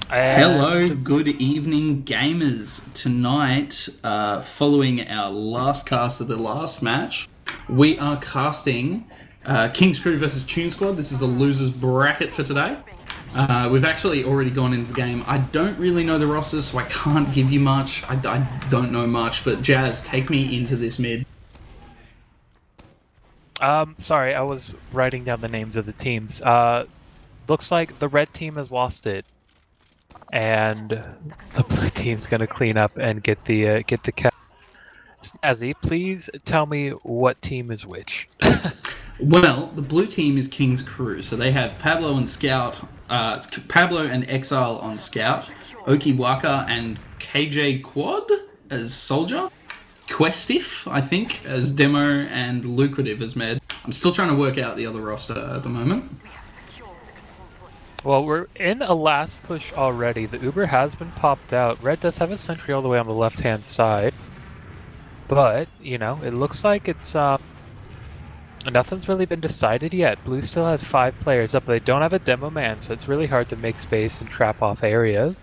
Hello, And good evening, gamers. Tonight, following our last cast of the last match, we are casting King's Crew versus Tune Squad. This is the losers bracket for today. We've actually already gone into the game. I don't really know the rosters, so I can't give you much. I don't know much, but Jazz, take me into this mid. sorry, I was writing down the names of the teams. Looks like the red team has lost it, and the blue team's gonna clean up and get the cap. Azzy, please tell me what team is which. Well, the blue team is King's Crew, so they have Pablo and Scout, Pablo and Exile on Scout, Okiwaka and KJ Quad as Soldier, Questif, I think, as Demo, and Lucrative as Med. I'm still trying to work out the other roster at the moment. Well, we're in a last push already. The Uber has been popped out. Red does have a sentry all the way on the left-hand side, but you know, it looks like it's nothing's really been decided yet. Blue still has 5 players up, but they don't have a demo man, so it's really hard to make space and trap off areas.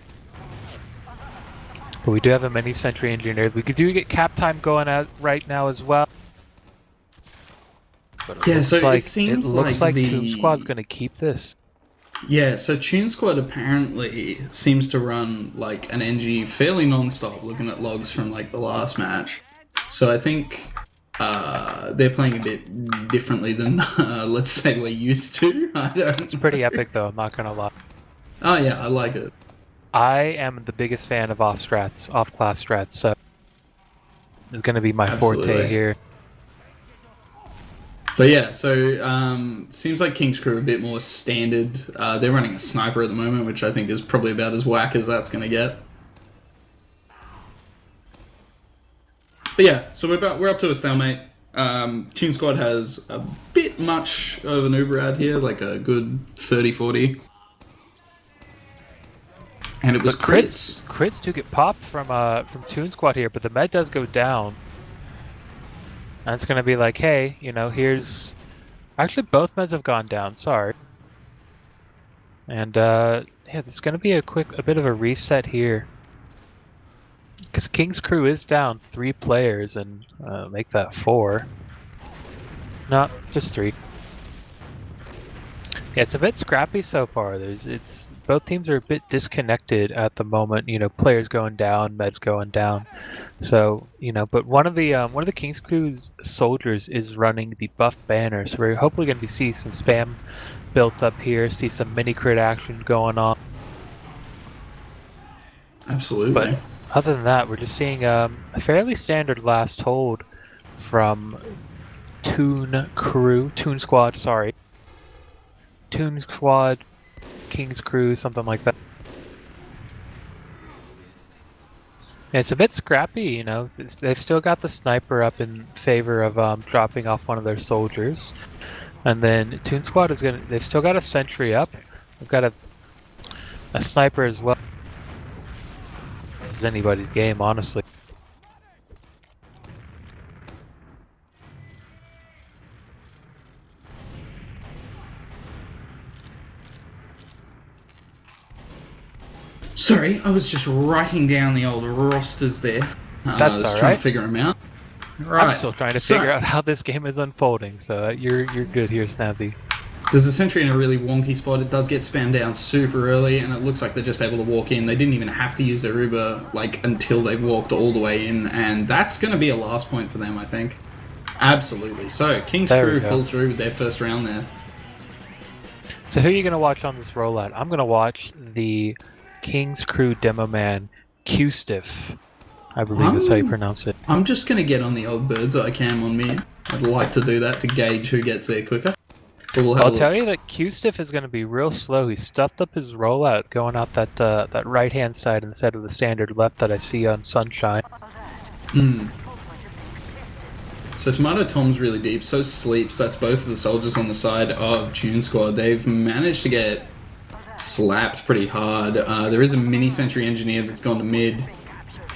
But we do have a mini sentry engineered. We could get cap time going out right now as well. But Yeah, so like, it seems looks like the Toon Squad's going to keep this. Yeah, so Tune Squad apparently seems to run like an NG fairly non-stop, looking at logs from like the last match. So I think they're playing a bit differently than let's say we're used to. It's pretty epic though, I'm not going to lie. Oh yeah, I like it. I am the biggest fan of off-class strats, so it's going to be my forte here. But yeah, so seems like King's Crew are a bit more standard. They're running a sniper at the moment, which I think is probably about as whack as that's going to get. But yeah, so we're up to a stalemate. Tune Squad has a bit much of an Uber ad here, like a good 30-40. And it was crits. Crits do get popped from Toon Squad here, but the med does go down. And it's gonna be like, hey, you know, here's actually both meds have gone down, sorry. And yeah, there's gonna be a bit of a reset here. Because King's Crew is down 3 players and make that 4. No, just 3. Yeah, it's a bit scrappy so far. Both teams are a bit disconnected at the moment. You know, players going down, meds going down. So you know, but one of the King's Crew's soldiers is running the buff banner. So we're hopefully going to see some spam built up here. See some mini crit action going on. Absolutely. But other than that, we're just seeing a fairly standard last hold from Toon Squad. Sorry. Toon Squad, King's Crew, something like that. Yeah, it's a bit scrappy, you know. They've still got the sniper up in favor of dropping off one of their soldiers, and then Toon Squad they've still got a sentry up. They've got a sniper as well. This is anybody's game, honestly. Sorry, I was just writing down the old rosters there. That's I was all trying right. to figure them out. Right. I'm still trying to figure out how this game is unfolding, so you're good here, Snazzy. There's a sentry in a really wonky spot. It does get spammed down super early, and it looks like they're just able to walk in. They didn't even have to use their Uber like until they've walked all the way in, and that's going to be a last point for them, I think. Absolutely. So King's Crew pulled through with their first round there. So who are you going to watch on this rollout? I'm going to watch the King's Crew demo man, Q-Stiff. I believe is how you pronounce it. I'm just going to get on the old bird's eye cam on me. I'd like to do that to gauge who gets there quicker. I'll tell you that Q-Stiff is going to be real slow. He stuffed up his rollout going out that right-hand side instead of the standard left that I see on Sunshine. So Tomato Tom's really deep, so Sleeps. That's both of the soldiers on the side of Tune Squad. They've managed to get slapped pretty hard. There is a mini sentry engineer that's gone to mid.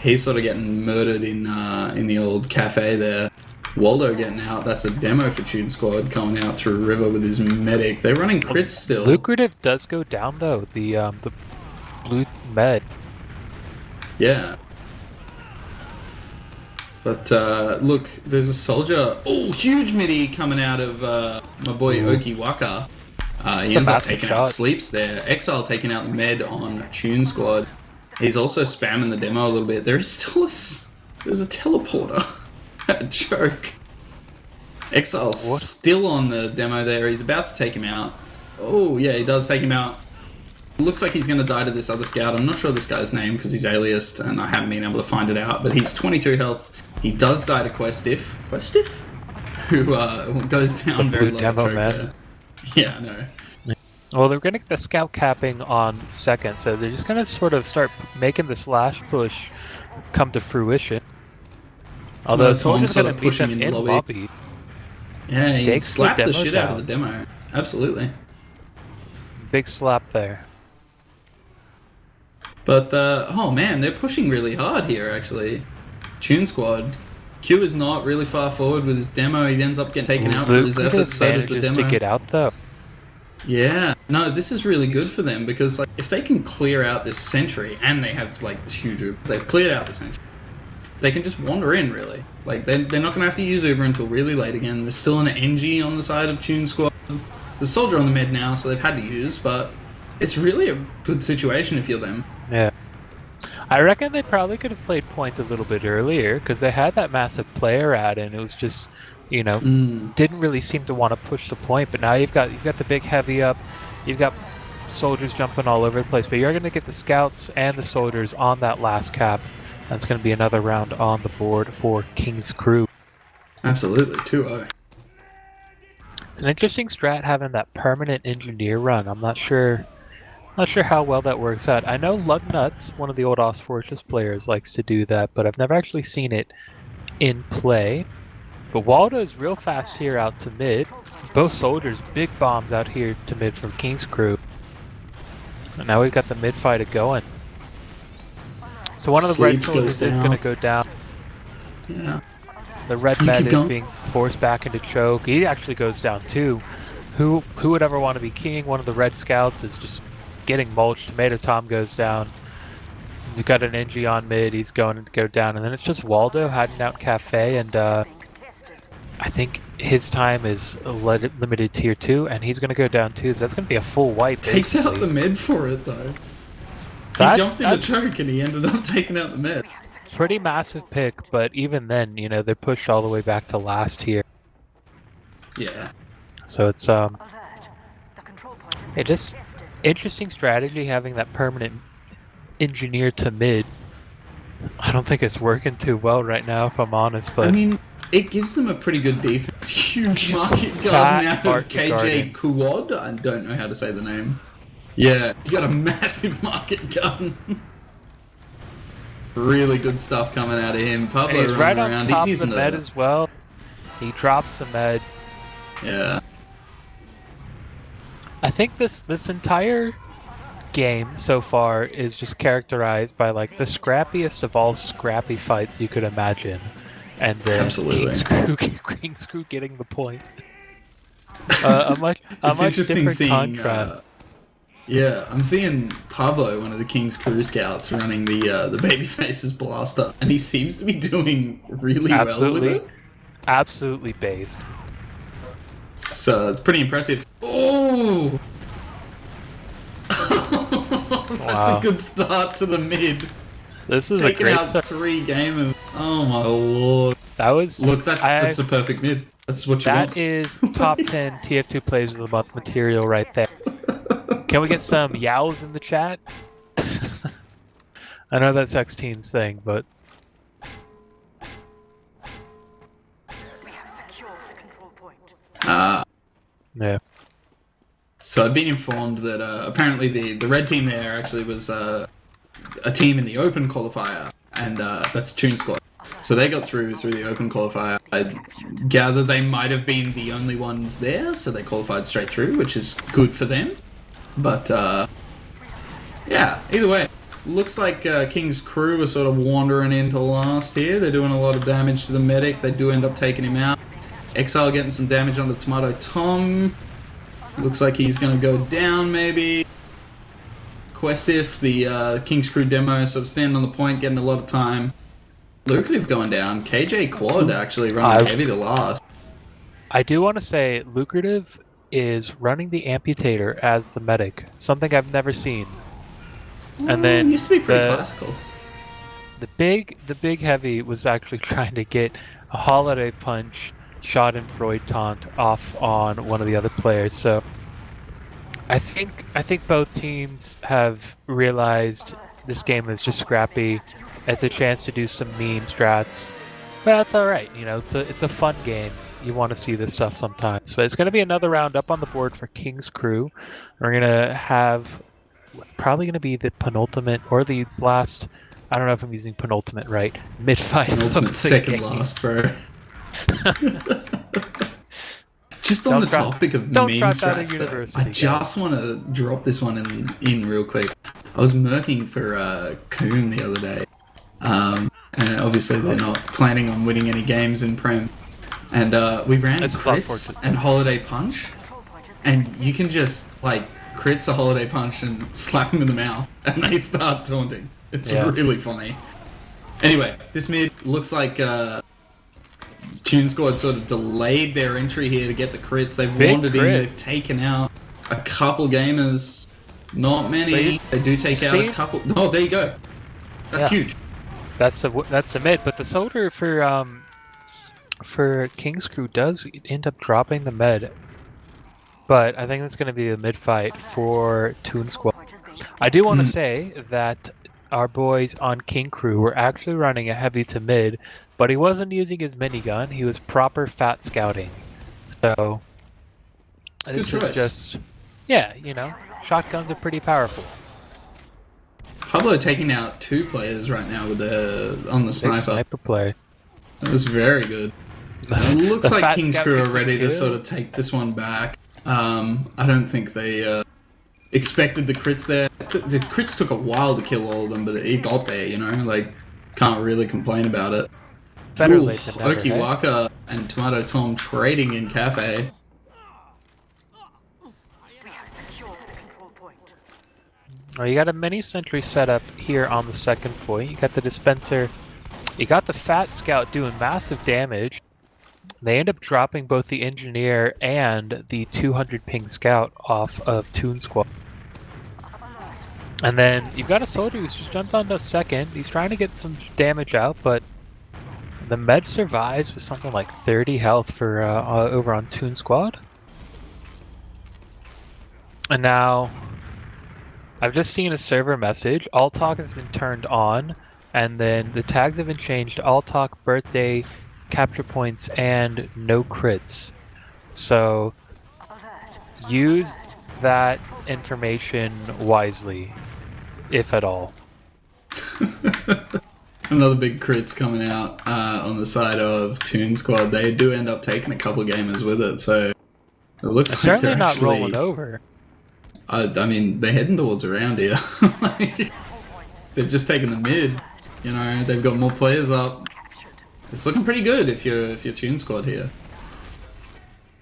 He's sort of getting murdered in the old cafe there. Waldo getting out. That's a demo for Tune Squad coming out through River with his medic. They're running crits still. Lucrative does go down though. blue med. Yeah. But look, there's a soldier. Oh, huge midi coming out of my boy Okiwaka. He ends up taking out Sleeps there. Exile taking out the med on Tune Squad. He's also spamming the demo a little bit. There is still there's a teleporter. A joke. Exile's still on the demo there. He's about to take him out. Oh, yeah, he does take him out. Looks like he's going to die to this other scout. I'm not sure this guy's name because he's aliased and I haven't been able to find it out. But he's 22 health. He does die to Questif. Questif? Who goes down very low. Demo, man. Yeah, I know. Well, they're going to get the scout capping on second, so they're just going to sort of start making the slash push come to fruition. Although Soldier's going to meet them in lobby. Yeah, he slapped the shit out of the demo. Absolutely. Big slap there. But, oh man, they're pushing really hard here, actually. Tune Squad. Q is not really far forward with his demo. He ends up getting taken out for his efforts, so does the demo. To get out, though. Yeah. No, this is really good for them, because like if they can clear out this sentry, and they have like this huge Uber, they've cleared out the sentry, they can just wander in, really. Like, they're not going to have to use Uber until really late again. There's still an NG on the side of Tune Squad. There's Soldier on the mid now, so they've had to use, but it's really a good situation if you're them. Yeah. I reckon they probably could have played point a little bit earlier, because they had that massive player ad, and it was just, you know, didn't really seem to want to push the point. But now you've got the big heavy up, you've got soldiers jumping all over the place, but you're going to get the scouts and the soldiers on that last cap. That's going to be another round on the board for King's Crew. Absolutely, 2-0. It's an interesting strat having that permanent engineer run. I'm not sure how well that works out. I know Lugnuts, one of the old Os Fortress players, likes to do that, but I've never actually seen it in play. But Waldo's real fast here out to mid. Both soldiers, big bombs out here to mid from King's Crew. And now we've got the mid fight going. So one of the red soldiers is going to go down. Yeah. The red med is being forced back into choke. He actually goes down too. Who would ever want to be king? One of the red scouts is just getting mulched. Tomato Tom goes down. You've got an NG on mid. He's going to go down. And then it's just Waldo hiding out Cafe. And I think his time is limited tier 2. And he's going to go down too. So that's going to be a full wipe. Takes out the mid for it though. He jumped in the choke and he ended up taking out the mid. Pretty massive pick, but even then, you know, they're pushed all the way back to last tier. Yeah. So it's it just interesting strategy having that permanent engineer to mid. I don't think it's working too well right now, if I'm honest. But I mean, it gives them a pretty good defense. Huge market garden out of KJ Kuwad. I don't know how to say the name. Yeah, you got a massive market gun. Really good stuff coming out of him. Pablo he's right on top of the med as well. He drops the med. Yeah. I think this entire game so far is just characterized by like the scrappiest of all scrappy fights you could imagine, and then King's Crew getting the point. A much different contrast. Yeah, I'm seeing Pablo, one of the King's Crew scouts, running the Babyface's blaster, and he seems to be doing really well with it. Absolutely based. So it's pretty impressive. Oh! That's a good start to the mid. This is taking a great out start. 3 gamers. Oh my lord. That was that's the perfect mid. That's what you want. That is top 10 TF2 plays of the month material right there. Can we get some yows in the chat? I know that's X-Teen's thing, but... Yeah. So I've been informed that apparently the red team there actually was a team in the open qualifier, and that's Tune Squad. So they got through the open qualifier. I gather they might have been the only ones there, so they qualified straight through, which is good for them. But, yeah, either way, looks like King's Crew are sort of wandering into last here. They're doing a lot of damage to the medic. They do end up taking him out. Exile getting some damage on the Tomato Tom. Looks like he's going to go down, maybe. Questif, the King's Crew demo, sort of standing on the point, getting a lot of time. Lucrative going down. KJ Quad actually running heavy to last. I do want to say Lucrative is running the Amputator as the medic, something I've never seen. And then it used to be pretty classical. The big heavy was actually trying to get a Holiday Punch Schadenfreude taunt off on one of the other players. So I think both teams have realized this game is just scrappy. It's a chance to do some meme strats, but that's all right. You know, it's a fun game. You want to see this stuff sometimes. But it's going to be another round up on the board for King's Crew. We're going to have probably going to be the penultimate or the last. I don't know if I'm using penultimate right. Mid-fight. Penultimate second last, bro. Just on the topic of meme strats, though, I just want to drop this one in real quick. I was murking for Coon the other day. And obviously they're not planning on winning any games in Prem. And we ran crits and Holiday Punch. And you can just, like, crits a Holiday Punch and slap them in the mouth. And they start taunting. It's really funny. Anyway, this mid looks like Tune Squad sort of delayed their entry here to get the crits. They've wandered in, they've taken out a couple gamers. Not many. They do take out a couple. Oh, there you go. That's huge. That's the mid, but the soldier for King's Crew does end up dropping the med. But I think that's going to be a mid fight for Toon Squad. I do want to say that our boys on King Crew were actually running a heavy to mid, but he wasn't using his minigun. He was proper fat scouting. So this is just, you know, shotguns are pretty powerful. Pablo taking out 2 players right now with on the sniper play. That was very good. It looks like King's Crew are ready to sort of take this one back. I don't think they expected the crits there. The crits took a while to kill all of them, but it got there, you know? Like, can't really complain about it. Better late than never, Okiwaka and Tomato Tom trading in Cafe. Oh, you got a mini sentry set up here on the second point. You got the dispenser. You got the Fat Scout doing massive damage. They end up dropping both the engineer and the 200 ping scout off of Toon Squad. And then you've got a soldier who's just jumped onto second. He's trying to get some damage out, but the med survives with something like 30 health for over on Toon Squad. And now I've just seen a server message. All talk has been turned on, and then the tags have been changed to all talk, birthday, capture points, and no crits. So use that information wisely, if at all. Another big crits coming out on the side of Toon Squad. They do end up taking a couple gamers with it, so it looks like certainly they're not actually rolling over. I mean, they're heading towards around here. Like, they're just taking the mid. You know, they've got more players up. It's looking pretty good if you're Toon Squad here.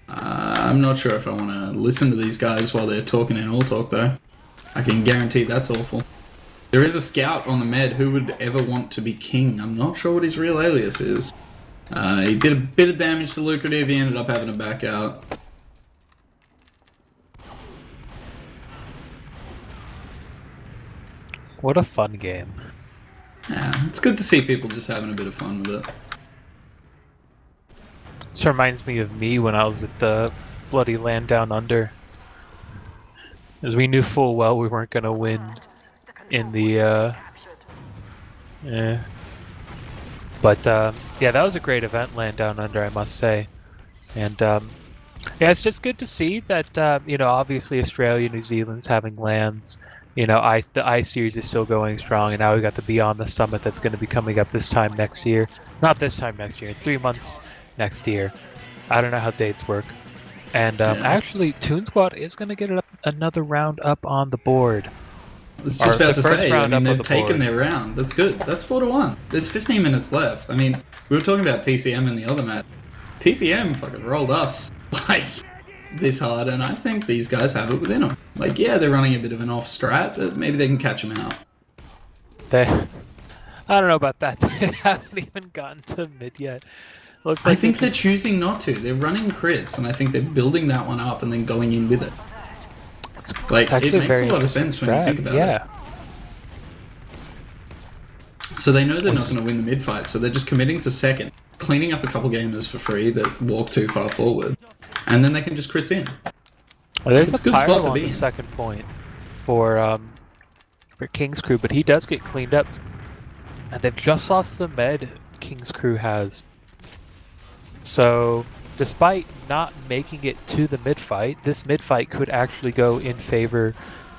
I'm not sure if I want to listen to these guys while they're talking in all talk, though. I can guarantee that's awful. There is a scout on the med. Who would ever want to be king? I'm not sure what his real alias is. He did a bit of damage to Lucrative. He ended up having to back out. What a fun game. Yeah, it's good to see people just having a bit of fun with it. This reminds me of me when I was at the bloody Land Down Under. As we knew full well we weren't going to win in the... But, yeah, that was a great event, Land Down Under, I must say. And, yeah, it's just good to see that, you know, obviously Australia, New Zealand's having lands. You know, the ice series is still going strong, and now we got the Beyond the Summit that's going to be coming up this time next year. Not this time next year, in 3 months next year. I don't know how dates work. And actually, Toon Squad is going to get another round up on the board. I was just about to say, I mean, they've taken their round. That's good. That's 4-1. There's 15 minutes left. I mean, we were talking about TCM in the other match. TCM fucking rolled us. Like, this hard, and I think these guys have it within them. Like, yeah, they're running a bit of an off strat, but maybe they can catch them out. I don't know about that. They haven't even gotten to mid yet. Looks like I think they're choosing not to. They're running crits, and I think they're building that one up and then going in with it. Like, it makes a lot of sense when you think about it. So they know they're not going to win the mid fight, so they're just committing to second, cleaning up a couple gamers for free that walk too far forward, and then they can just crits in. Well, there's a pyro on the second point for King's Crew, but he does get cleaned up. And they've just lost the med King's Crew has. So, despite not making it to the mid fight, this mid fight could actually go in favor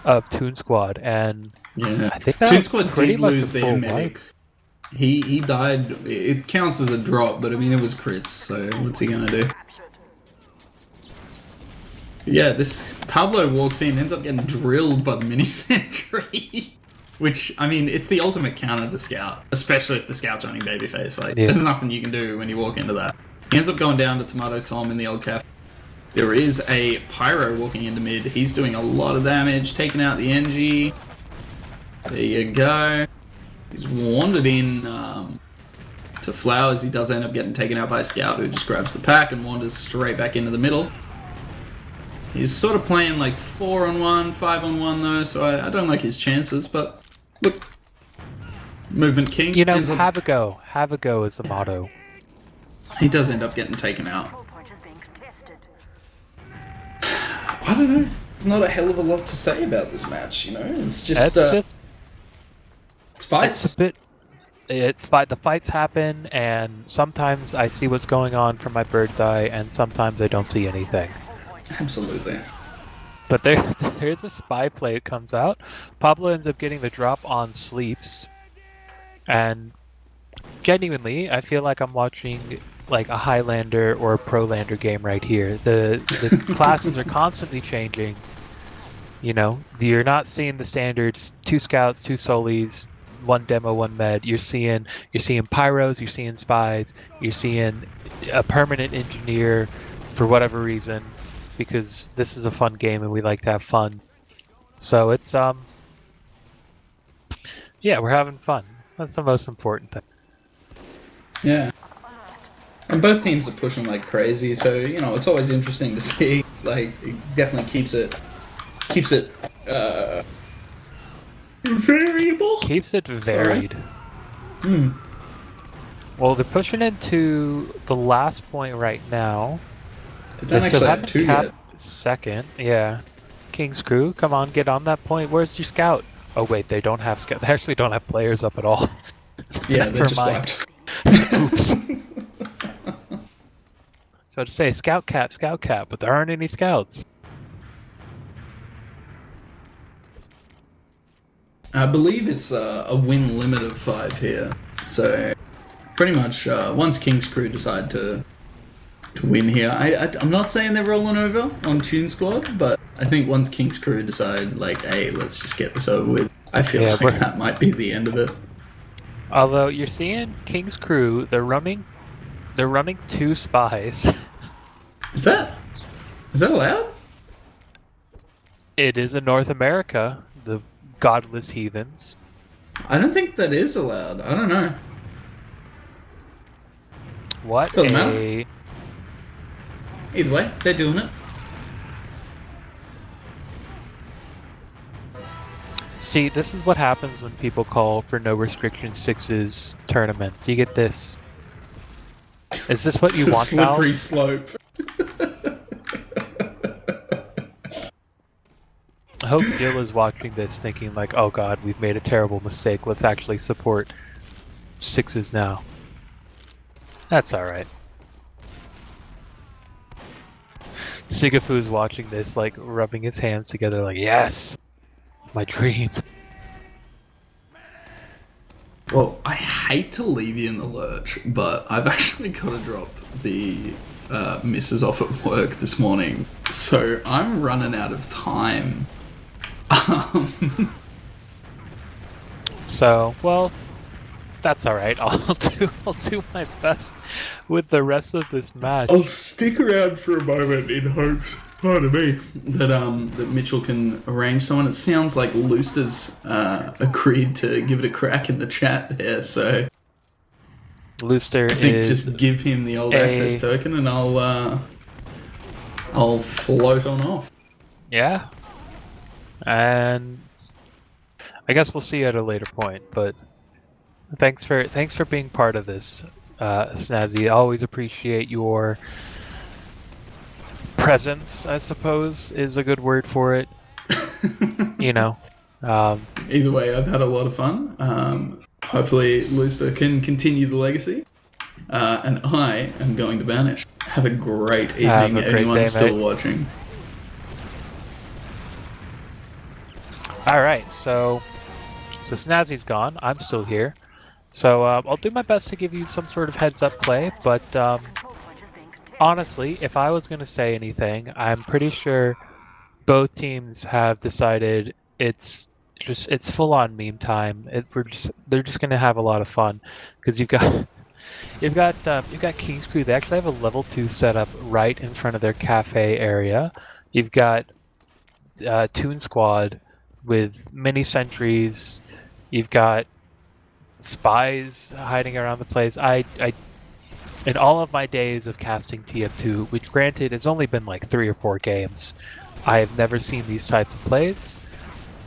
of Toon Squad. And yeah, I think that Toon Squad pretty did much lose their medic. He died. It counts as a drop, but I mean it was crits. So what's he gonna do? Yeah, this Pablo walks in, ends up getting drilled by the mini sentry. Which, I mean, it's the ultimate counter to Scout, especially if the Scout's running Babyface. Like, there's nothing you can do when you walk into that. He ends up going down to Tomato Tom in the old cafe. There is a Pyro walking into mid. He's doing a lot of damage, taking out the NG. There you go. He's wandered in to Flowers. He does end up getting taken out by a Scout who just grabs the pack and wanders straight back into the middle. He's sort of playing like 4-on-1, 5-on-1 though, so I don't like his chances, but look. Movement King. You know, have a go. Have a go is the motto. He does end up getting taken out. I don't know. There's not a hell of a lot to say about this match, you know? It's just... it's fights. It's a bit... The fights happen, and sometimes I see what's going on from my bird's eye, and sometimes I don't see anything. Absolutely. But there's a spy play that comes out. Pablo ends up getting the drop on Sleeps, and genuinely, I feel like I'm watching like a Highlander or a Prolander game right here. The classes are constantly changing. You know, you're not seeing the standards: 2 scouts, 2 solis, 1 demo, 1 med. You're seeing pyros, you're seeing spies, you're seeing a permanent engineer for whatever reason, because this is a fun game and we like to have fun. So it's yeah, we're having fun. That's the most important thing. Yeah. And both teams are pushing like crazy, so you know, it's always interesting to see. Like, it definitely keeps it variable. Keeps it varied. Well, they're pushing into the last point right now. They don't actually have 2 yet. Second, yeah. King's Crew, come on, get on that point. Where's your scout? Oh wait, they don't have scout. They actually don't have players up at all. Yeah, they're just wiped. Oops. So to say scout cap, but there aren't any scouts. I believe it's a win limit of 5 here. So pretty much once King's Crew decide to win here, I'm not saying they're rolling over on Toon Squad, but I think once King's Crew decide, like, hey, let's just get this over with, I feel like that might be the end of it. Although you're seeing King's Crew, they're running 2 spies. Is that allowed? It is in North America, the godless heathens. I don't think that is allowed. I don't know. What Doesn't matter. Either way, they're doing it. See, this is what happens when people call for no restriction 6s tournaments. You get this. Is this what you want, slippery slope. I hope Jill is watching this thinking like, oh god, we've made a terrible mistake. Let's actually support 6s now. That's alright. Sigafu's watching this, like, rubbing his hands together like, yes! My dream. Well, I hate to leave you in the lurch, but I've actually got to drop the missus off at work this morning, so I'm running out of time. So, well, that's alright. I'll do my best with the rest of this match. I'll stick around for a moment in hopes Pardon me. That Mitchell can arrange someone. It sounds like Looster's agreed to give it a crack in the chat there, so Looster I think is just give him the old access token and I'll float on off. Yeah. And I guess we'll see you at a later point, but thanks for being part of this, Snazzy. Always appreciate your presence, I suppose, is a good word for it. You know. Either way, I've had a lot of fun. Hopefully Looster can continue the legacy. And I am going to vanish. Have a great evening, Have a great anyone day, still mate. watching. Alright, so Snazzy's gone. I'm still here. So I'll do my best to give you some sort of heads-up play, but honestly, if I was going to say anything, I'm pretty sure both teams have decided it's full-on meme time. They're just going to have a lot of fun because you've got King's Crew. They actually have a level 2 set up right in front of their cafe area. You've got Toon Squad with mini sentries. You've got spies hiding around the place. I in all of my days of casting TF2, which granted has only been like 3 or 4 games, I have never seen these types of plays.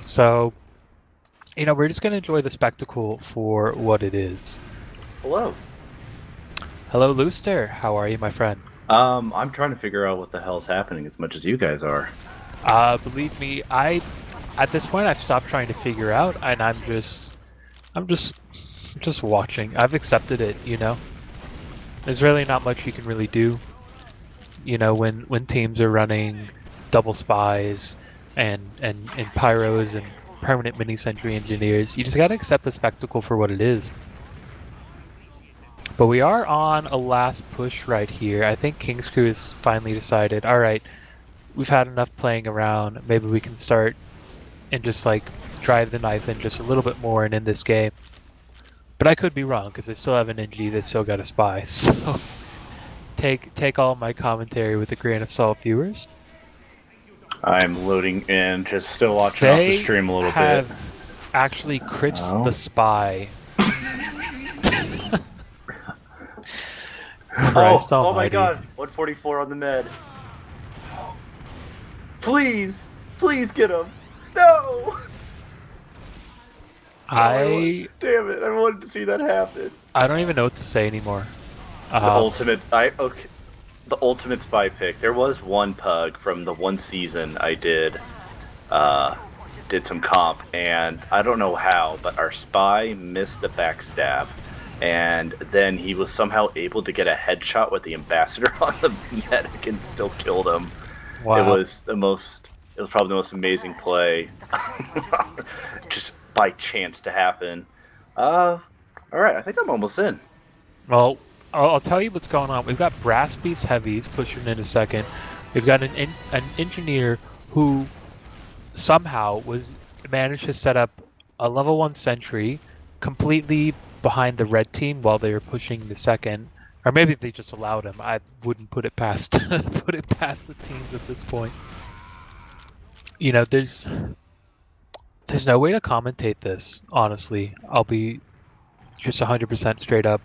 So, we're just going to enjoy the spectacle for what it is. Hello. Hello, Looster. How are you, my friend? I'm trying to figure out what the hell's happening as much as you guys are. Believe me, at this point I've stopped trying to figure out, and I'm just watching. I've accepted it, There's really not much you can really do. When teams are running double spies and pyros and permanent mini sentry engineers, you just gotta accept the spectacle for what it is. But we are on a last push right here. I think King's Crew has finally decided, alright, we've had enough playing around, maybe we can start and just drive the knife in just a little bit more and end this game. But I could be wrong, because they still have an NG, they still got a spy, so take all my commentary with a grain of salt, viewers. I'm loading in, just still watching off the stream a little bit. They have actually critched the spy. Christ oh almighty. My god, 144 on the med. Please get him. No! Damn it, I wanted to see that happen. I don't even know what to say anymore. The ultimate spy pick. There was one pug from the one season I did some comp, and I don't know how, but our spy missed the backstab, and then he was somehow able to get a headshot with the ambassador on the medic and still killed him. Wow. It was probably the most amazing play, just by chance to happen. Alright, I think I'm almost in. Well, I'll tell you what's going on. We've got Brass Beast Heavies pushing in a second. We've got an engineer who somehow managed to set up a level 1 sentry completely behind the red team while they were pushing the second. Or maybe they just allowed him. I wouldn't put it past the teams at this point. There's no way to commentate this, honestly. I'll be just 100% straight up.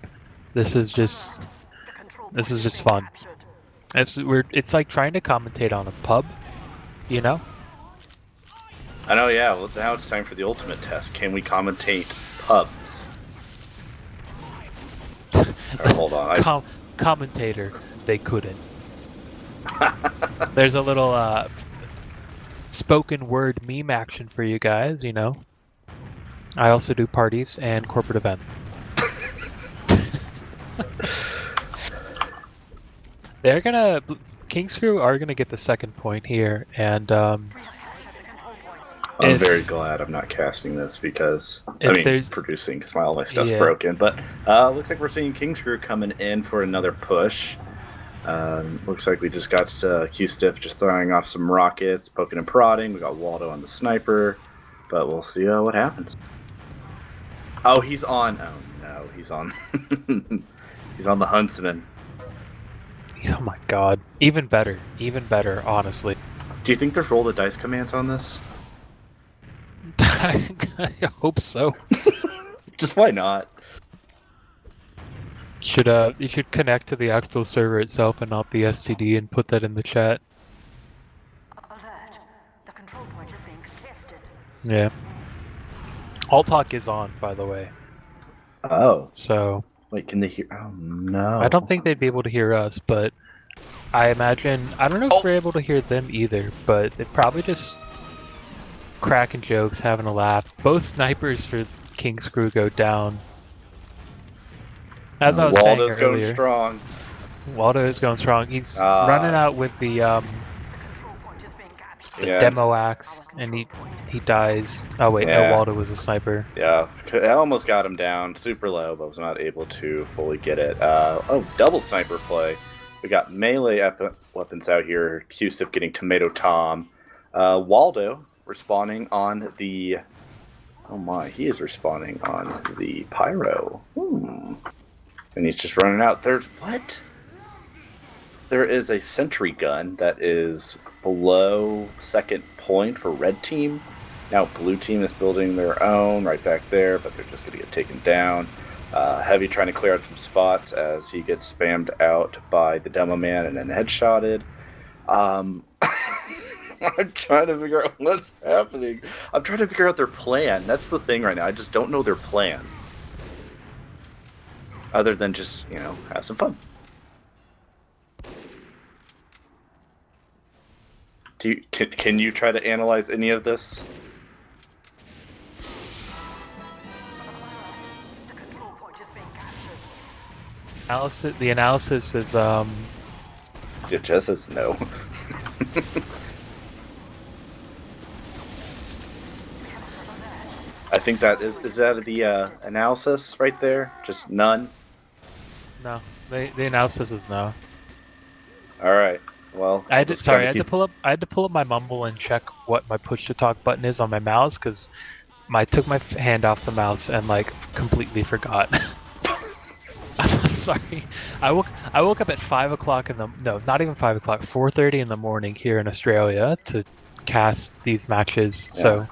This is just fun. It's like trying to commentate on a pub, I know, yeah. Well, now it's time for the ultimate test. Can we commentate pubs? Right, hold on. Commentator, they couldn't. There's a little spoken word meme action for you guys, I also do parties and corporate events. King's Crew are gonna get the second point here, and I'm very glad I'm not casting this because producing because all my stuff's broken. But looks like we're seeing King's Crew coming in for another push. Looks like we just got Q-Stiff just throwing off some rockets, poking and prodding. We got Waldo on the sniper, but we'll see what happens. Oh, he's on. Oh no, he's on. He's on the Huntsman. Oh my god. Even better, honestly. Do you think there's roll the dice commands on this? I hope so. Just why not? You should connect to the actual server itself and not the STD and put that in the chat. Alert. The control point is being contested. Yeah. All talk is on, by the way. Oh. So Wait, can they hear? Oh, no. I don't think they'd be able to hear us, but I imagine I don't know if we're able to hear them either, but they're probably just cracking jokes, having a laugh. Both snipers for King's Crew go down. As I was Waldo's saying going earlier, strong. Waldo is going strong. He's running out with the Control point is being captured. Yeah. demo axe, and he dies. Oh wait, Yeah. no, Waldo was a sniper. Yeah, I almost got him down super low, but was not able to fully get it. Double sniper play. We got melee weapons out here. Q-Stiff getting Tomato Tom. Waldo respawning on the... Oh my, he is respawning on the Pyro. And he's just running out. There's... What? There is a sentry gun that is below second point for red team. Now blue team is building their own right back there, but they're just going to get taken down. Heavy trying to clear out some spots as he gets spammed out by the demo man and then headshotted. I'm trying to figure out what's happening. I'm trying to figure out their plan. That's the thing right now. I just don't know their plan. Other than just, have some fun. Can you try to analyze any of this? The control point is being captured. The analysis is It just says no. I think that is that the analysis right there? Just none? no. The analysis is no. Alright. Well, I had to pull up my mumble and check what my push to talk button is on my mouse because I took my hand off the mouse and completely forgot. I'm sorry. I woke up at 5 o'clock not even 5 o'clock, 4:30 in the morning here in Australia to cast these matches. Yeah. So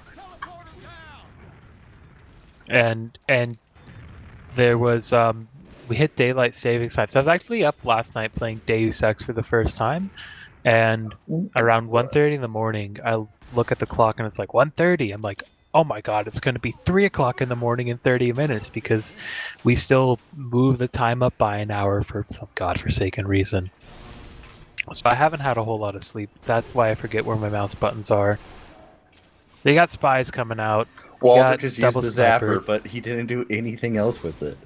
and there was we hit daylight savings time. So I was actually up last night playing Deus Ex for the first time, and around 1:30 in the morning, I look at the clock and it's like 1:30. I'm like, oh my god, it's going to be 3 o'clock in the morning in 30 minutes because we still move the time up by an hour for some godforsaken reason. So I haven't had a whole lot of sleep. That's why I forget where my mouse buttons are. They got spies coming out. Walter just used double the sniper. zapper, but he didn't do anything else with it.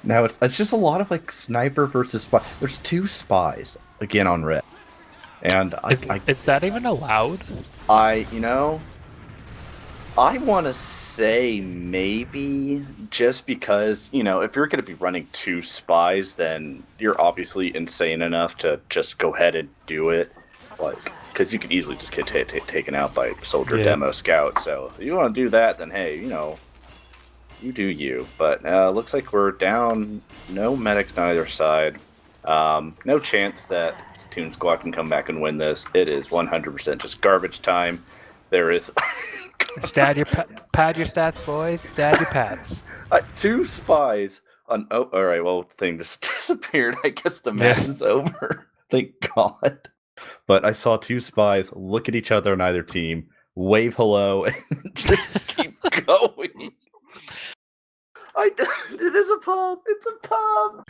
Now it's just a lot of sniper versus spy. There's 2 spies again on red, and Is that even allowed? I want to say maybe just because, if you're going to be running 2 spies, then you're obviously insane enough to just go ahead and do it. Because you could easily just get taken out by soldier, demo, scout. So if you want to do that, then hey, you do you. But looks like we're down. No medics on either side. No chance that Toon Squad can come back and win this. It is 100% just garbage time. There is... Pad your stats, boys. Stat your pats. 2 spies on... Oh, alright, well, the thing just disappeared. I guess the match is over. Thank God. But I saw 2 spies look at each other on either team, wave hello, and just keep going. It is a pub. It's a pub.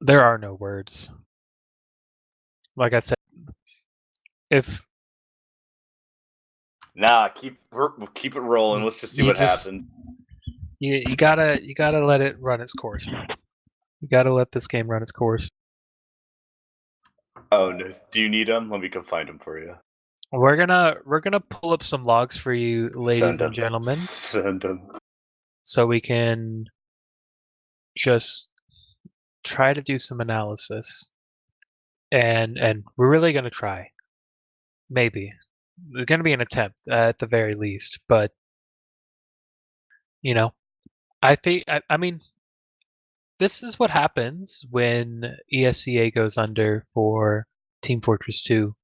There are no words. Like I said, Nah, keep it rolling. Let's just see what happens. You gotta let it run its course, man. You gotta let this game run its course. Oh no! Do you need them? Let me go find them for you. We're gonna pull up some logs for you, ladies and gentlemen. Send them. So we can just try to do some analysis, and we're really gonna try. Maybe there's gonna be an attempt at the very least, but I mean, this is what happens when ESCA goes under for Team Fortress 2,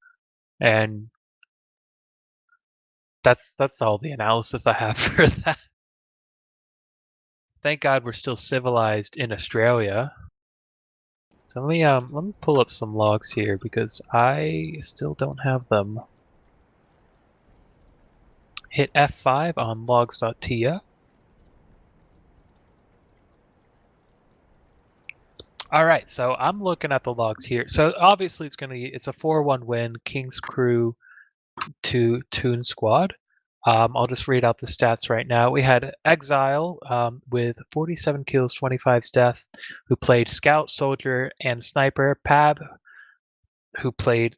and that's all the analysis I have for that. Thank God we're still civilized in Australia. So let me pull up some logs here because I still don't have them. Hit F5 on logs.tia. All right, so I'm looking at the logs here. So obviously it's a 4-1 win, King's Crew to Toon Squad. I'll just read out the stats right now. We had Exile with 47 kills, 25 deaths, who played Scout, Soldier, and Sniper. Pab, who played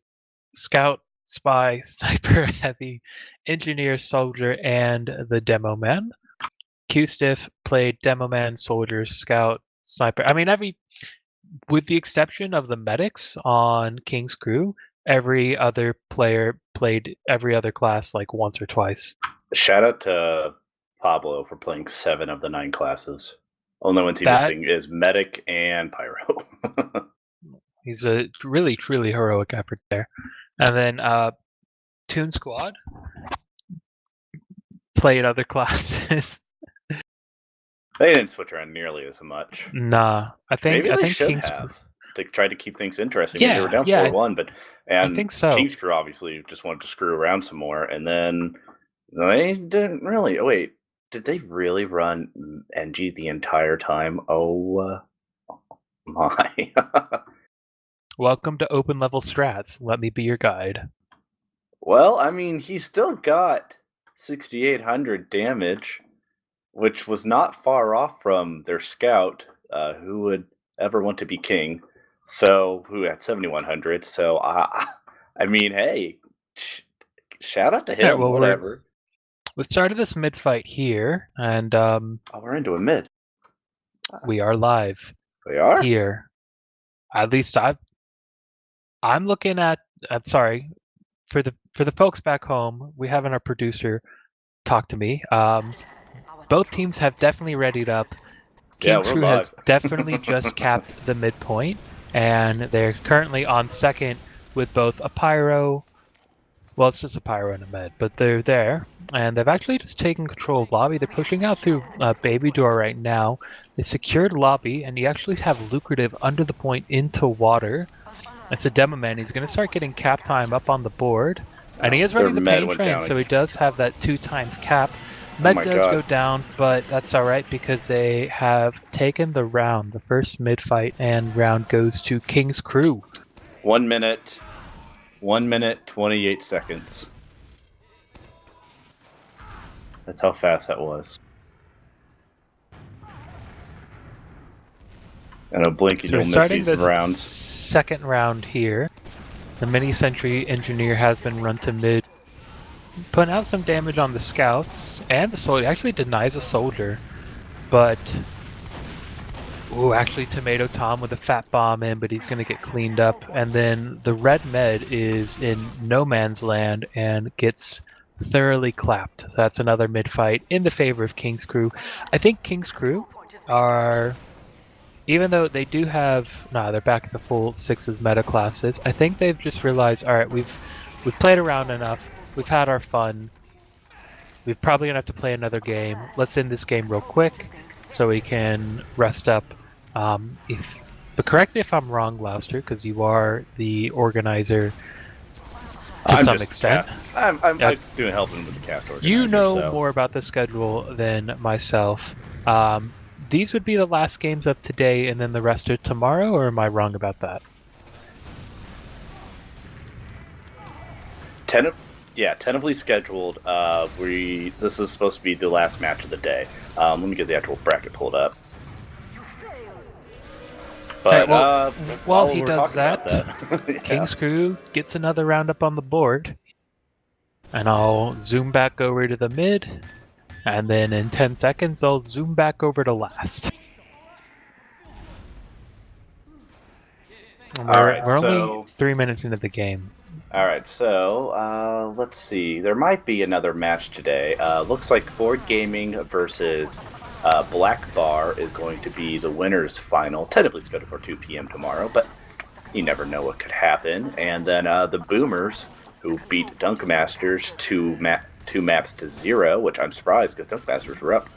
Scout, Spy, Sniper, Heavy, Engineer, Soldier, and the Demo Man. Q-Stiff played Demo Man, Soldier, Scout, Sniper. I mean, with the exception of the medics on King's Crew, every other player played every other class like once or twice. Shout out to Pablo for playing 7 of the 9 classes. Only ones he's missing is Medic and Pyro. He's a really, truly heroic effort there. And then Toon Squad played other classes. They didn't switch around nearly as much. Nah, I think should King's have to try to keep things interesting. Yeah, Maybe they were down 4-1, but I think so. King's Crew obviously just wanted to screw around some more, and then they didn't really. Oh wait, did they really run NG the entire time? Oh my! Welcome to Open Level Strats. Let me be your guide. Well, I mean, he still got 6,800 damage, which was not far off from their scout, who would ever want to be king, so who had 7,100. So I mean, hey, shout out to him. Well, whatever. We started this mid fight here, and we're into a mid. We are live. We are here. At least I'm looking at. I'm sorry for the folks back home. We having our producer talk to me. Both teams have definitely readied up. King's Crew has definitely just capped the midpoint, and they're currently on second with both a Pyro. Well, it's just a Pyro and a Med, but they're there, and they've actually just taken control of lobby. They're pushing out through Baby Door right now. They secured lobby, and you actually have Lucrative under the point into water. It's a Demo Man. He's going to start getting cap time up on the board, and he is running the pain train, so he does have that 2 times cap. Med does go down, but that's alright because they have taken the round. The first mid-fight and round goes to King's Crew. 1 minute, 1 minute, 28 seconds. That's how fast that was. And a blink and you'll miss these rounds. Second round here. The mini sentry engineer has been run to mid. Putting out some damage on the scouts and the soldier. Actually denies a soldier, but actually Tomato Tom with a fat bomb in, but he's gonna get cleaned up. And then the red med is in no man's land and gets thoroughly clapped. So that's another mid fight in the favor of King's Crew. I think King's Crew are, even though they do have, they're back at the full 6s meta classes. I think they've just realized, all right, we've played around enough. We've had our fun. We're probably gonna have to play another game. Let's end this game real quick so we can rest up. But correct me if I'm wrong, Louster, because you are the organizer to some extent. I'm doing helping with the cast organizer. You know more about the schedule than myself. These would be the last games of today, and then the rest are tomorrow, or am I wrong about that? Tentatively scheduled. This is supposed to be the last match of the day. Let me get the actual bracket pulled up. But while he does that, King's Crew gets another round up on the board, and I'll zoom back over to the mid, and then in 10 seconds I'll zoom back over to last. We're only 3 minutes into the game. Alright, so let's see. There might be another match today. Looks like Board Gaming versus Black Bar is going to be the winner's final, tentatively scheduled for 2 p.m. tomorrow, but you never know what could happen. And then the Boomers, who beat Dunkmasters two maps to 0, which I'm surprised because Dunkmasters were up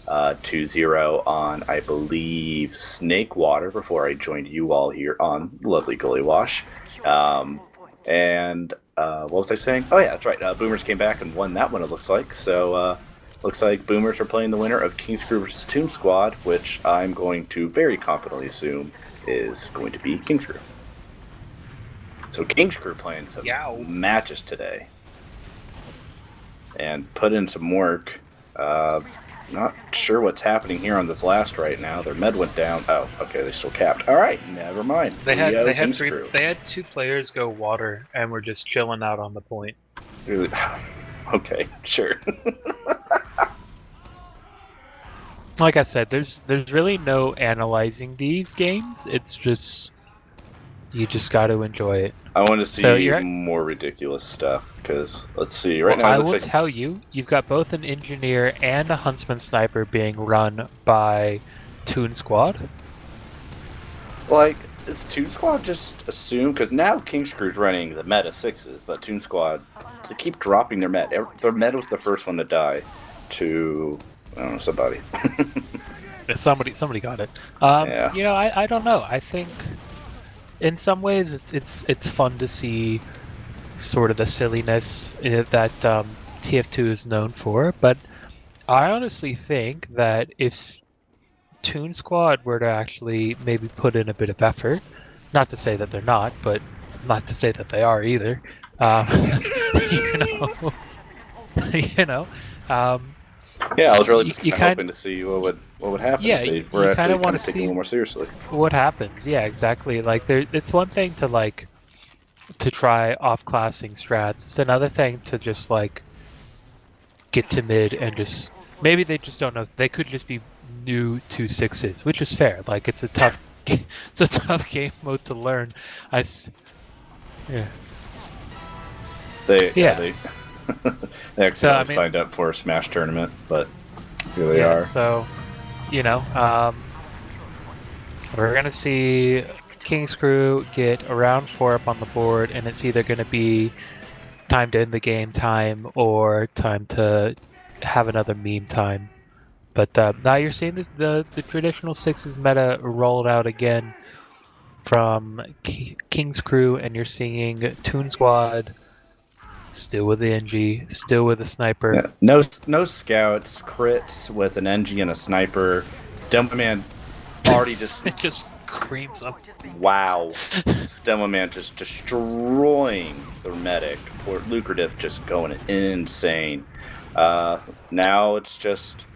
2-0 on, I believe, Snakewater before I joined you all here on lovely Gully Wash. And what was I saying? Oh yeah, that's right. Boomers came back and won that one, it looks like. So looks like Boomers are playing the winner of King's Crew versus Toon Squad, which I'm going to very confidently assume is going to be King's Crew. So King's Crew playing some matches today. And put in some work. Not sure what's happening here on this last right now. Their med went down. Oh, okay, they still capped. All right, never mind. They had 2 players go water and were just chilling out on the point. Really? Okay, sure. Like I said, there's really no analyzing these games. It's just you just got to enjoy it. I want to see more ridiculous stuff because let's see right now. I will tell you, you've got both an engineer and a huntsman sniper being run by Toon Squad. Like, is Toon Squad just assumed? Because now King's Crew's running the meta 6s, but Toon Squad, they keep dropping their meta. Their meta was the first one to die to, I don't know, somebody. Somebody got it. Yeah. You know, I don't know. I think in some ways it's fun to see sort of the silliness that TF2 is known for, but I honestly think that if Toon Squad were to actually maybe put in a bit of effort, not to say that they're not, but not to say that they are either, yeah, I was really just hoping to see what would happen. Yeah, if they were actually kind of taking it a little more seriously. What happens? Yeah, exactly. Like it's one thing to try off-classing strats. It's another thing to just like get to mid and just maybe they just don't know. They could just be new to 6s, which is fair. Like it's a tough game mode to learn. They actually signed up for a Smash tournament, but here they are. So, we're gonna see King's Crew get a round 4 up on the board, and it's either gonna be time to end the game time or time to have another meme time. But now you're seeing the traditional 6s meta rolled out again from King's Crew, and you're seeing Toon Squad still with the NG, still with a sniper. Yeah. No scouts, crits with an NG and a sniper. Demoman already just it just creams up. Wow, this Demoman just destroying the medic. Poor Lucrative just going insane. Now it's just,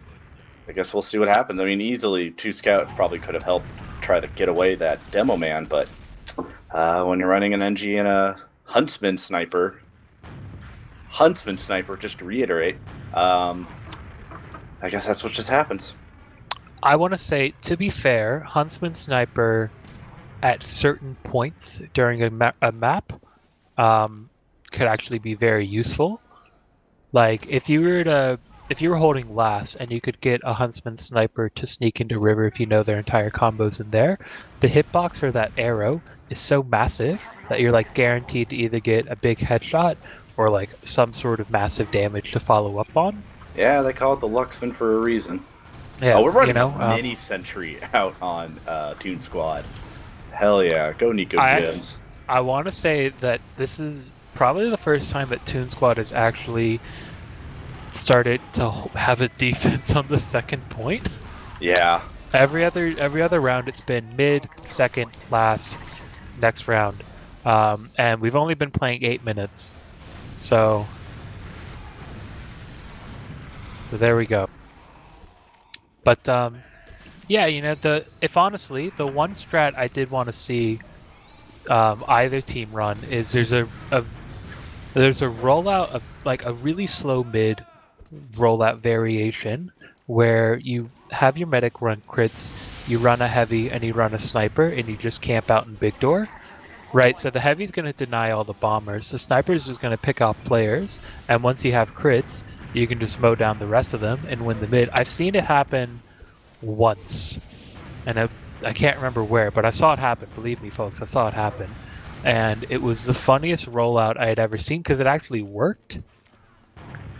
I guess we'll see what happens. I mean, easily 2 scouts probably could have helped try to get away that Demoman, but when you're running an NG and a Huntsman sniper, just to reiterate, I guess that's what just happens. I want to say, to be fair, Huntsman Sniper at certain points during a map could actually be very useful. Like if you were holding last and you could get a Huntsman Sniper to sneak into river if you know their entire combos in there, the hitbox for that arrow is so massive that you're like guaranteed to either get a big headshot or like some sort of massive damage to follow up on. Yeah, they call it the Luxman for a reason. Yeah, we're running mini sentry out on Toon Squad. Hell yeah, go Nico Gems. I want to say that this is probably the first time that Toon Squad has actually started to have a defense on the second point. Yeah. Every other round it's been mid, second, last, next round, and we've only been playing 8 minutes, so there we go. But yeah, if honestly, the one strat I did want to see either team run is there's a rollout of like a really slow mid rollout variation where you have your medic run crits, you run a heavy and you run a sniper, and you just camp out in big door. Right, so the heavy's going to deny all the bombers, the sniper's just going to pick off players, and once you have crits, you can just mow down the rest of them and win the mid. I've seen it happen once, and I can't remember where, but I saw it happen. Believe me, folks, I saw it happen, and it was the funniest rollout I had ever seen because it actually worked.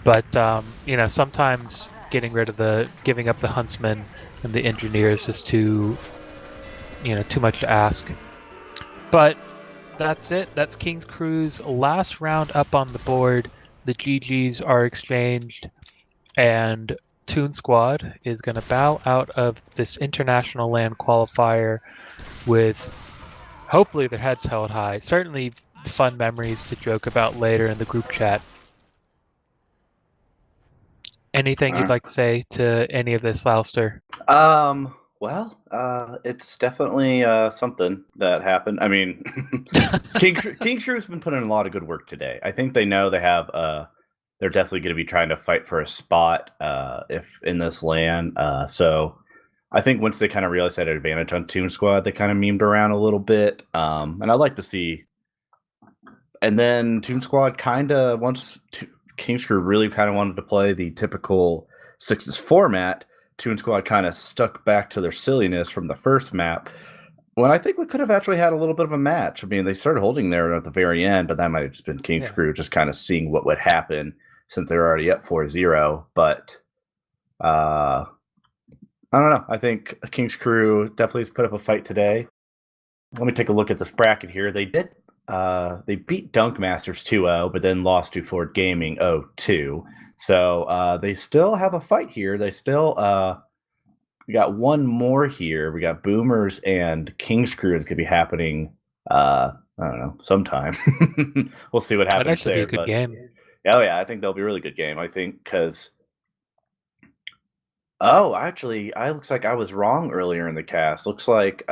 But sometimes giving up the huntsman and the engineers is too much to ask. But that's it. That's King's Crew's last round up on the board. The GGs are exchanged, and Toon Squad is going to bow out of this international land qualifier with hopefully their heads held high. Certainly fun memories to joke about later in the group chat. Anything you'd like to say to any of this, Louster? Well, it's definitely something that happened. I mean, King Crew's been putting in a lot of good work today. I think they know they have. They're definitely going to be trying to fight for a spot if in this land. So I think once they kind of realized they had an advantage on Toon Squad, they kind of memed around a little bit. And I'd like to see. And then Toon Squad kind of once King's Crew really kind of wanted to play the typical sixes format. Toon Squad kind of stuck back to their silliness from the first map, when I think we could have actually had a little bit of a match. I mean, they started holding there at the very end, but that might have just been King's Crew just kind of seeing what would happen since they're already up 4-0. But I don't know. I think King's Crew definitely has put up a fight today. Let me take a look at this bracket here. They did. They beat Dunkmasters 2-0, but then lost to Ford Gaming 0-2. So they still have a fight here. They still we got one more here. We got Boomers and King's Crew that could be happening. I don't know, sometime. We'll see what happens. That'd actually there, be a good game. Oh yeah, I think that'll be a really good game. I think because. Oh, actually, I looks like I was wrong earlier in the cast. Looks like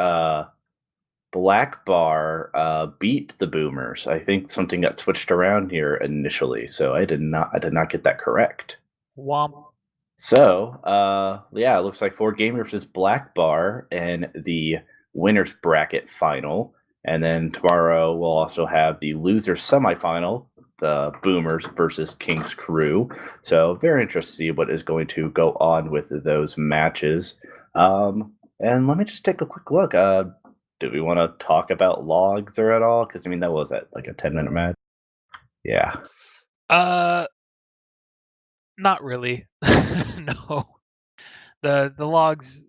Black Bar beat the Boomers. I think something got switched around here initially, so I did not get that correct. Womp. So, yeah, it looks like Ford Gaming versus Black Bar in the winners bracket final, and then tomorrow we'll also have the loser semifinal, the Boomers versus King's Crew. So, very interested to see what is going to go on with those matches. And let me just take a quick look. Do we want to talk about logs or at all? Because I mean, that was like a 10-minute match. Yeah. Not really. No. The logs.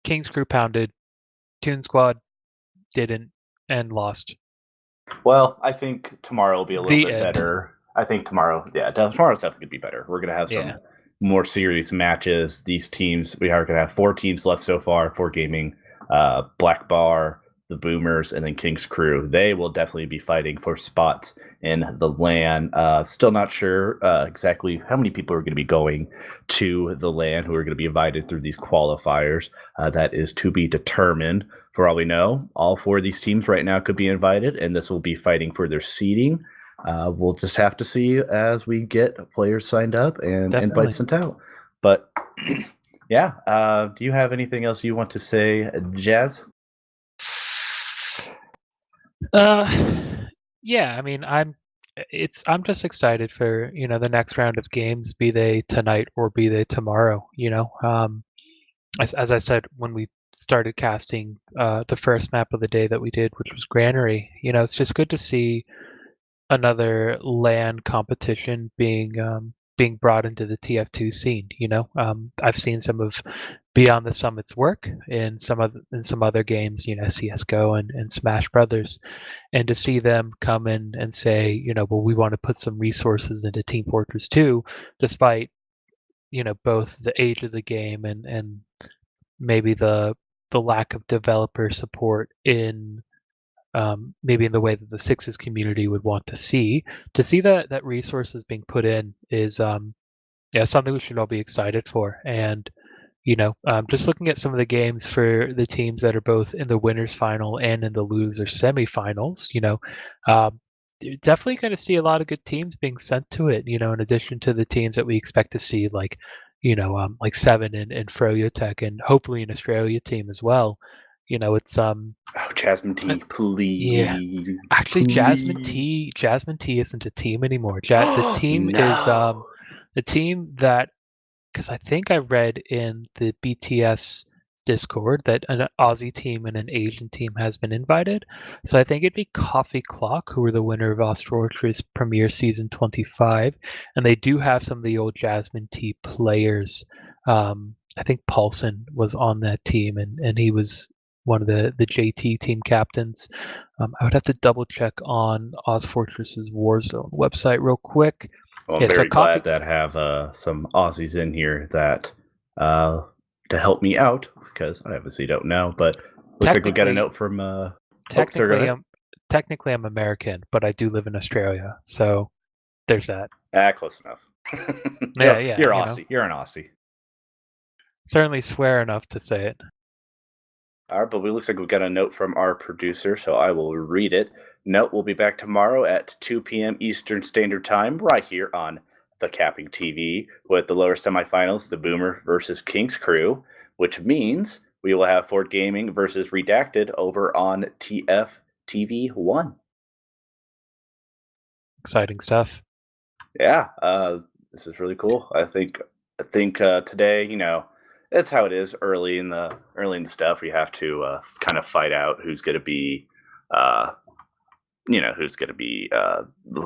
King's Crew pounded. Toon Squad didn't and lost. Well, I think tomorrow will be a little bit end. better. I think tomorrow's definitely going to be better. We're going to have some more serious matches. These teams, we are going to have 4 teams left so far. 4 Gaming, Black Bar, the Boomers, and then King's Crew. They will definitely be fighting for spots in the LAN. Still not sure exactly how many people are going to be going to the LAN, who are going to be invited through these qualifiers. That is to be determined. For all we know, all 4 of these teams right now could be invited, and this will be fighting for their seeding. We'll just have to see as we get players signed up and invites sent out. But yeah, do you have anything else you want to say, Jazz? Yeah, I mean, I'm just excited for, the next round of games, be they tonight or be they tomorrow, as I said when we started casting the first map of the day that we did, which was Granary. It's just good to see another LAN competition being brought into the TF2 scene. I've seen some of Beyond the Summit's work in some other games, CS:GO and Smash Brothers, and to see them come in and say, well, we want to put some resources into Team Fortress 2, despite both the age of the game and maybe the lack of developer support in maybe in the way that the Sixes community would want to see that resources being put in is something we should all be excited for. And just looking at some of the games for the teams that are both in the winners final and in the losers semifinals, you're definitely going to see a lot of good teams being sent to it, in addition to the teams that we expect to see, like Seven and Froyotech, and hopefully an Australia team as well. It's Jasmine T, please. Yeah. Actually, please. Jasmine T isn't a team anymore. The team is the team that because I think I read in the BTS Discord that an Aussie team and an Asian team has been invited. So I think it'd be Coffee Clock, who were the winner of Ostfortress Premier Season 25. And they do have some of the old Jasmine T players. I think Paulson was on that team, and he was one of the JT team captains. I would have to double check on Ozfortress's Warzone website real quick. Well, I'm Yeah, so very Coffee- glad that have some Aussies in here that to help me out, because I obviously don't know. But looks like we got a Technically- note from. Technically, go ahead. technically I'm American, but I do live in Australia, so there's that. Close enough. Yeah, You're you Aussie. know. You're an Aussie. Certainly swear enough to say it. All right, but it looks like we got a note from our producer, so I will read it. Note, we'll be back tomorrow at 2 p.m. Eastern Standard Time, right here on the Capping TV, with the lower semifinals, the Boomer versus King's Crew, which means we will have Ford Gaming versus Redacted over on TF2 1. Exciting stuff. Yeah, this is really cool. I think today, it's how it is early in the stuff. We have to kind of fight out who's going to be,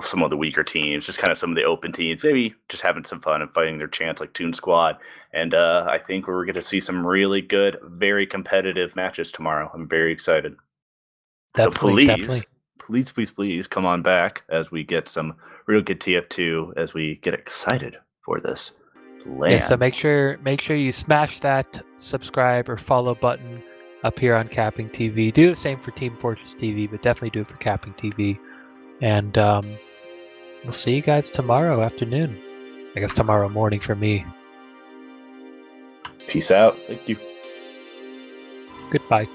some of the weaker teams, just kind of some of the open teams, maybe just having some fun and fighting their chance, like Toon Squad. And I think we're going to see some really good, very competitive matches tomorrow. I'm very excited. Definitely. Please come on back as we get some real good TF2 as we get excited for this land. Yeah, so make sure you smash that subscribe or follow button up here on Capping TV. Do the same for Team Fortress TV, but definitely do it for Capping TV. And we'll see you guys tomorrow afternoon. I guess tomorrow morning for me. Peace out. Thank you. Goodbye.